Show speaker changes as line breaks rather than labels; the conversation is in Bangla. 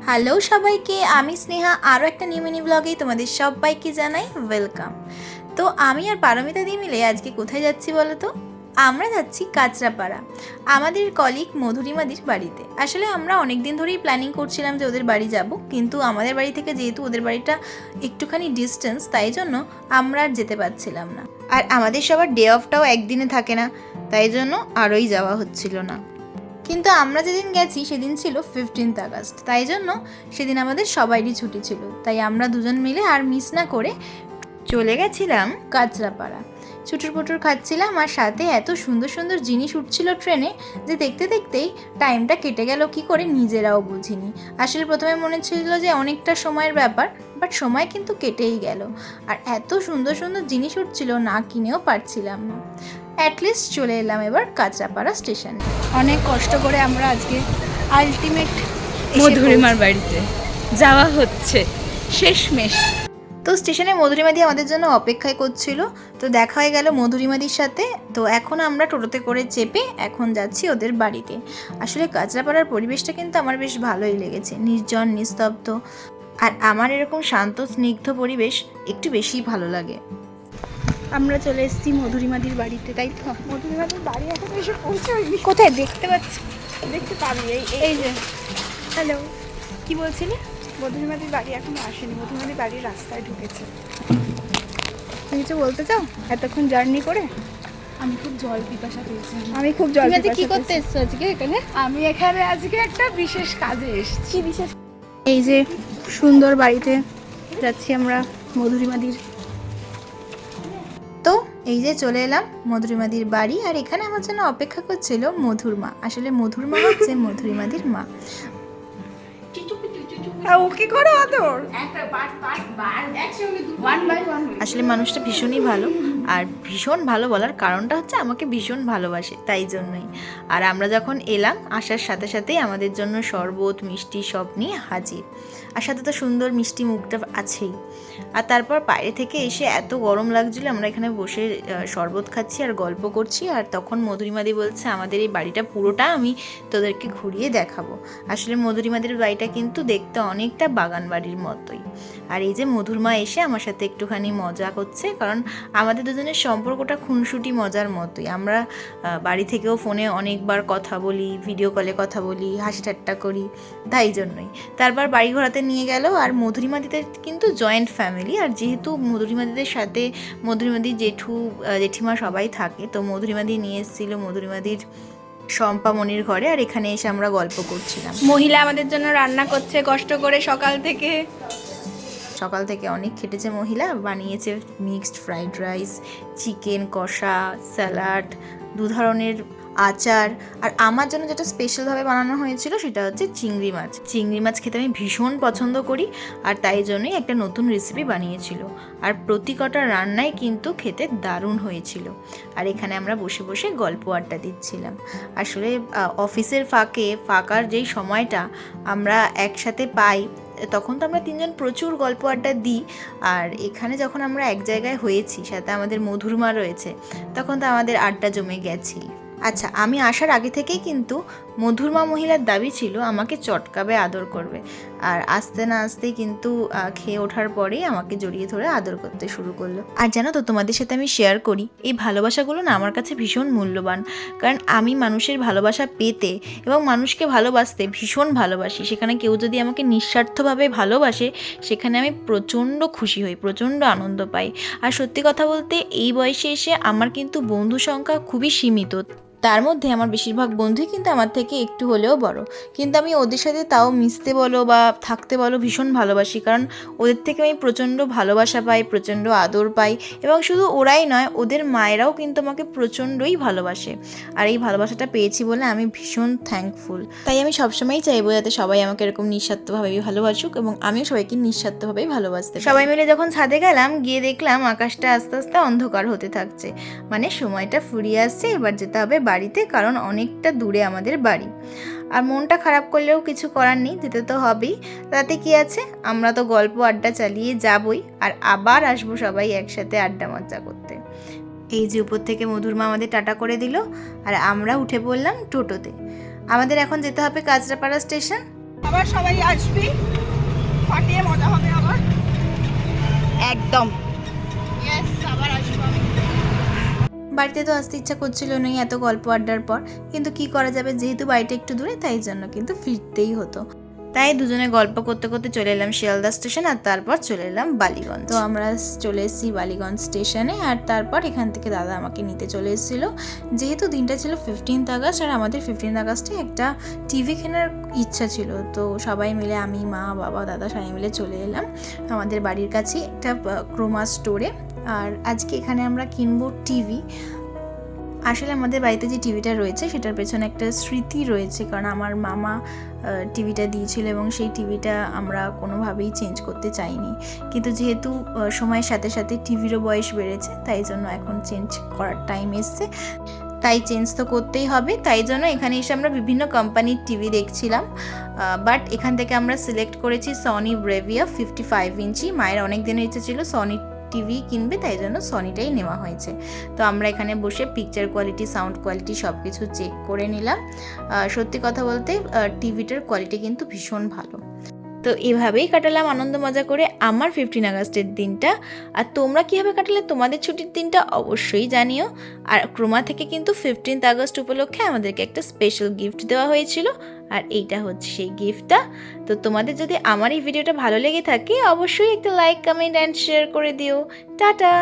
হ্যালো সবাইকে, আমি স্নেহা আরও একটা নিউ মিনি ব্লগেই তোমাদের সবাইকে জানাই ওয়েলকাম। তো আমি আর পারমিতা দি মিলে আজকে কোথায় যাচ্ছি বলো তো? আমরা যাচ্ছি কাঁচরাপাড়া, আমাদের কলিগ মধুরিমাদির বাড়িতে। আসলে আমরা অনেক দিন ধরেই প্ল্যানিং করছিলাম যে ওদের বাড়ি যাব, কিন্তু আমাদের বাড়ি থেকে যেহেতু ওদের বাড়িটা একটুখানি ডিস্টেন্স, তাই জন্য আমরা আর যেতে পারছিলাম না। আর আমাদের সবার ডে অফটাও একদিনে থাকে না, তাই জন্য আরোই যাওয়া হচ্ছিল না। কিন্তু আমরা যেদিন গেছি সেদিন ছিল 15th আগস্ট, তাই জন্য সেদিন আমাদের সবারই ছুটি ছিল। তাই আমরা দুজন মিলে আর মিস না করে চলে গেছিলাম কাঁচরাপাড়া। ছুটুর পুটুর খাচ্ছিলাম আর সাথে এত সুন্দর সুন্দর জিনিস উঠছিল ট্রেনে যে দেখতে দেখতেই টাইমটা কেটে গেল কি করে নিজেরাও বুঝিনি। আসলে প্রথমে মনে ছিল যে অনেকটা সময়ের ব্যাপার, বাট সময় কিন্তু কেটেই গেল। আর এত সুন্দর সুন্দর জিনিস উঠছিল, না কিনেও পারছিলাম না। অ্যাটলিস্ট চলে এলাম এবার কাঁচরাপাড়া স্টেশনে।
অনেক কষ্ট করে আমরা আজকে আলটিমেট
মধুরিমার
বাড়িতে যাওয়া হচ্ছে শেষমেশ।
তো স্টেশনে মধুরিমাদি আমাদের জন্য অপেক্ষায় করছিল। তো দেখা হয়ে গেল মধুরিমাদির সাথে। তো এখন আমরা টোটোতে করে চেপে এখন যাচ্ছি ওদের বাড়িতে। আসলে কাঁচরাপাড়ার পরিবেশটা কিন্তু আমার বেশ ভালোই লেগেছে, নির্জন নিস্তব্ধ। আর আমার এরকম শান্ত স্নিগ্ধ পরিবেশ একটু বেশিই ভালো লাগে।
আমরা চলে এসেছি মধুরিমাদির বাড়িতে, তাই তো? মধুরিমাদির বাড়ি এখন এসে পৌঁছায়নি। কোথায় দেখতে পাচ্ছি? দেখতে পাবি এই যে। হ্যালো, কি বলছিলি? মধুরিমাদির বাড়ি এখনো আসেনি, মধুরিমাদির বাড়ির রাস্তায় ঢুকেছে। তুমি কিছু বলতে চাও এতক্ষণ জার্নি করে?
আমি খুব জল পিপাসা পেয়েছি।
আমি খুব জল
তুমি
পিপাসা
কি করতে
পেয়েছি।
এসছো আজকে এখানে?
আমি এখানে আজকে একটা বিশেষ কাজে এসেছি। বিশেষ এই যে সুন্দর বাড়িতে যাচ্ছি আমরা মধুরিমাদির।
তো এই যে চলে এলাম মধুরিমাদির বাড়ি, আর এখানে আমার জন্য অপেক্ষা করছিল মধুর মা। আসলে মধুর মা হচ্ছে মধুরিমাদির মা।
ও কি করে আদর?
আসলে মানুষটা ভীষণই ভালো, আর ভীষণ ভালো বলার কারণটা হচ্ছে আমাকে ভীষণ ভালোবাসে, তাই জন্যই। আর আমরা যখন এলাম আসার সাথে সাথেই আমাদের জন্য শরবত মিষ্টি সব নিয়ে হাজির। আর সাথে তো সুন্দর মিষ্টি মুখটা আছেই। আর তারপর বাইরে থেকে এসে এত গরম লাগছিল, আমরা এখানে বসে শরবত খাচ্ছি আর গল্প করছি। আর তখন মধুরিমাদি বলছে আমাদের এই বাড়িটা পুরোটা আমি তোদেরকে ঘুরিয়ে দেখাবো। আসলে মধুরিমাদির বাড়িটা কিন্তু দেখতে অনেকটা বাগান বাড়ির মতোই। আর এই যে মধুর মা এসে আমার সাথে একটুখানি মজা করছে, কারণ আমাদের দুজনের সম্পর্কটা খুনসুটি মজার মতোই। আমরা বাড়ি থেকেও ফোনে অনেকবার কথা বলি, ভিডিও কলে কথা বলি, হাসি ঠাট্টা করি, তাই জন্যই। তারপর বাড়ি ঘোরাতে নিয়ে গেল। আর মধুরিমাদিদের কিন্তু জয়েন্ট ফ্যামিলি, আর যেহেতু মধুরিমাদিদের সাথে মধুরিমাদির জেঠু জেঠিমা সবাই থাকে, তো মধুরিমাদি নিয়ে এসেছিলো মধুরিমাদির শম্পামণির ঘরে। আর এখানে এসে আমরা গল্প করছিলাম।
মহিলা আমাদের জন্য রান্না করছে কষ্ট করে সকাল থেকে।
সকাল থেকে অনেক খেটেছে মহিলা, বানিয়েছে মিক্সড ফ্রাইড রাইস, চিকেন কষা, স্যালাড, 2 ধরনের আচার। আর আমার জন্য যেটা স্পেশালভাবে বানানো হয়েছিল সেটা হচ্ছে চিংড়ি মাছ। চিংড়ি মাছ খেতে আমি ভীষণ পছন্দ করি, আর তাই জন্যই একটা নতুন রেসিপি বানিয়েছিল। আর প্রতি কটা রান্নাই কিন্তু খেতে দারুণ হয়েছিল। আর এখানে আমরা বসে বসে গল্প আড্ডা দিচ্ছিলাম। আসলে অফিসের ফাঁকার যেই সময়টা আমরা একসাথে পাই, তখন তো আমরা 3 জন প্রচুর গল্প আড্ডা দিই। আর এখানে যখন আমরা এক জায়গায় হয়েছি, সাথে আমাদের মধুরমা রয়েছে, তখন তো আমাদের আড্ডা জমে গেছি। আচ্ছা, আমি আসার আগে থেকেই কিন্তু মধুরমা মহিলার দাবি ছিল আমাকে চটকাবে, আদর করবে। আর আসতে না আসতেই কিন্তু খেয়ে ওঠার পরেই আমাকে জড়িয়ে ধরে আদর করতে শুরু করলো। আর জানো তো, তোমাদের সাথে আমি শেয়ার করি, এই ভালোবাসাগুলো না আমার কাছে ভীষণ মূল্যবান। কারণ আমি মানুষের ভালোবাসা পেতে এবং মানুষকে ভালোবাসতে ভীষণ ভালোবাসি। সেখানে কেউ যদি আমাকে নিঃস্বার্থভাবে ভালোবাসে, সেখানে আমি প্রচণ্ড খুশি হই, প্রচণ্ড আনন্দ পাই। আর সত্যি কথা বলতে এই বয়সে এসে আমার কিন্তু বন্ধু সংখ্যা খুবই সীমিত। তার মধ্যে আমার বেশিরভাগ বন্ধুই কিন্তু আমার থেকে একটু হলেও বড়, কিন্তু আমি ওদের সাথে তাও মিশতে বলো বা থাকতে বলো ভীষণ ভালোবাসি। কারণ ওদের থেকে আমি প্রচণ্ড ভালোবাসা পাই, প্রচণ্ড আদর পাই। এবং শুধু ওরাই নয়, ওদের মায়েরাও কিন্তু আমাকে প্রচণ্ডই ভালোবাসে। আর এই ভালোবাসাটা পেয়েছি বলে আমি ভীষণ থ্যাঙ্কফুল। তাই আমি সবসময়ই চাইবো যাতে সবাই আমাকে এরকম নিঃস্বার্থভাবেই ভালোবাসুক, এবং আমিও সবাইকে নিঃস্বার্থভাবেই ভালোবাসতে। সবাই মিলে যখন ছাদে গেলাম, গিয়ে দেখলাম আকাশটা আস্তে আস্তে অন্ধকার হতে থাকছে, মানে সময়টা ফুরিয়ে আসছে, এবার যেতে হবে বাড়িতে, কারণ অনেকটা দূরে আমাদের বাড়ি। আর মনটা খারাপ করলেও কিছু করার নেই, যেতে তো হবেই। তাতে কি আছে, আমরা তো গল্প আড্ডা চালিয়ে যাবই, আর আবার আসবো সবাই একসাথে আড্ডা মজা করতে। এই যে উপর থেকে মধুরমা আমাদের টাটা করে দিল, আর আমরা উঠে পড়লাম টোটোতে। আমাদের এখন যেতে হবে কাঁচরাপাড়া স্টেশন।
আবার সবাই আসবি, ফাটিয়ে মজা হবে আবার একদম। ইয়েস, আবার আসবো আমি।
বাড়িতে তো আসতে ইচ্ছা করছিল না এত গল্প আড্ডার পর, কিন্তু কি করা যাবে, যেহেতু বাড়িটা একটু দূরে তাই জন্য কিন্তু ফিরতেই হতো। তাই দুজনে গল্প করতে করতে চলে এলাম শিয়ালদা স্টেশন, আর তারপর চলে এলাম বালিগঞ্জ। তো আমরা চলে এসেছি বালিগঞ্জ স্টেশনে, আর তারপর এখান থেকে দাদা আমাকে নিতে চলে এসেছিলো। যেহেতু দিনটা ছিল 15th আগস্ট, আর আমাদের 15th আগস্টে একটা টিভি কেনার ইচ্ছা ছিল, তো সবাই মিলে আমি, মা, বাবা, দাদা সবাই মিলে চলে এলাম আমাদের বাড়ির কাছে একটা ক্রোমা স্টোরে। আর আজকে এখানে আমরা কিনবো টিভি। আসলে আমাদের বাড়িতে যে টিভিটা রয়েছে সেটার পেছনে একটা স্মৃতি রয়েছে, কারণ আমার মামা টিভিটা দিয়েছিল এবং সেই টিভিটা আমরা কোনোভাবেই চেঞ্জ করতে চাইনি। কিন্তু যেহেতু সময়ের সাথে সাথে টিভিরও বয়স বেড়েছে, তাই জন্য এখন চেঞ্জ করার টাইম এসছে, তাই চেঞ্জ তো করতেই হবে। তাই জন্য এখানে এসে আমরা বিভিন্ন কোম্পানির টিভি দেখছিলাম, বাট এখান থেকে আমরা সিলেক্ট করেছি সনি ব্রেভিয়া 55 ইঞ্চি। মায়ের অনেক দিনের ইচ্ছে ছিল সনি টিভি কিনবে, তাই জন্য সনিটাই নেওয়া হয়েছে। তো আমরা এখানে বসে পিকচার কোয়ালিটি, সাউন্ড কোয়ালিটি সব কিছু চেক করে নিলাম। সত্যি কথা বলতে টিভিটার কোয়ালিটি কিন্তু ভীষণ ভালো। তো এভাবেই কাটালাম আনন্দ মজা করে আমার 15 আগস্টের দিনটা। আর তোমরা কীভাবে কাটালে তোমাদের ছুটির দিনটা অবশ্যই জানিও। আর ক্রোমা থেকে কিন্তু 15th আগস্ট উপলক্ষে আমাদেরকে একটা স্পেশাল গিফট দেওয়া হয়েছিল, আর এইটা হচ্ছে সেই গিফটটা। তো তোমাদের যদি আমার এই ভিডিওটা ভালো লেগে থাকে অবশ্যই একটা লাইক, কমেন্ট অ্যান্ড শেয়ার করে দিও। টাটা।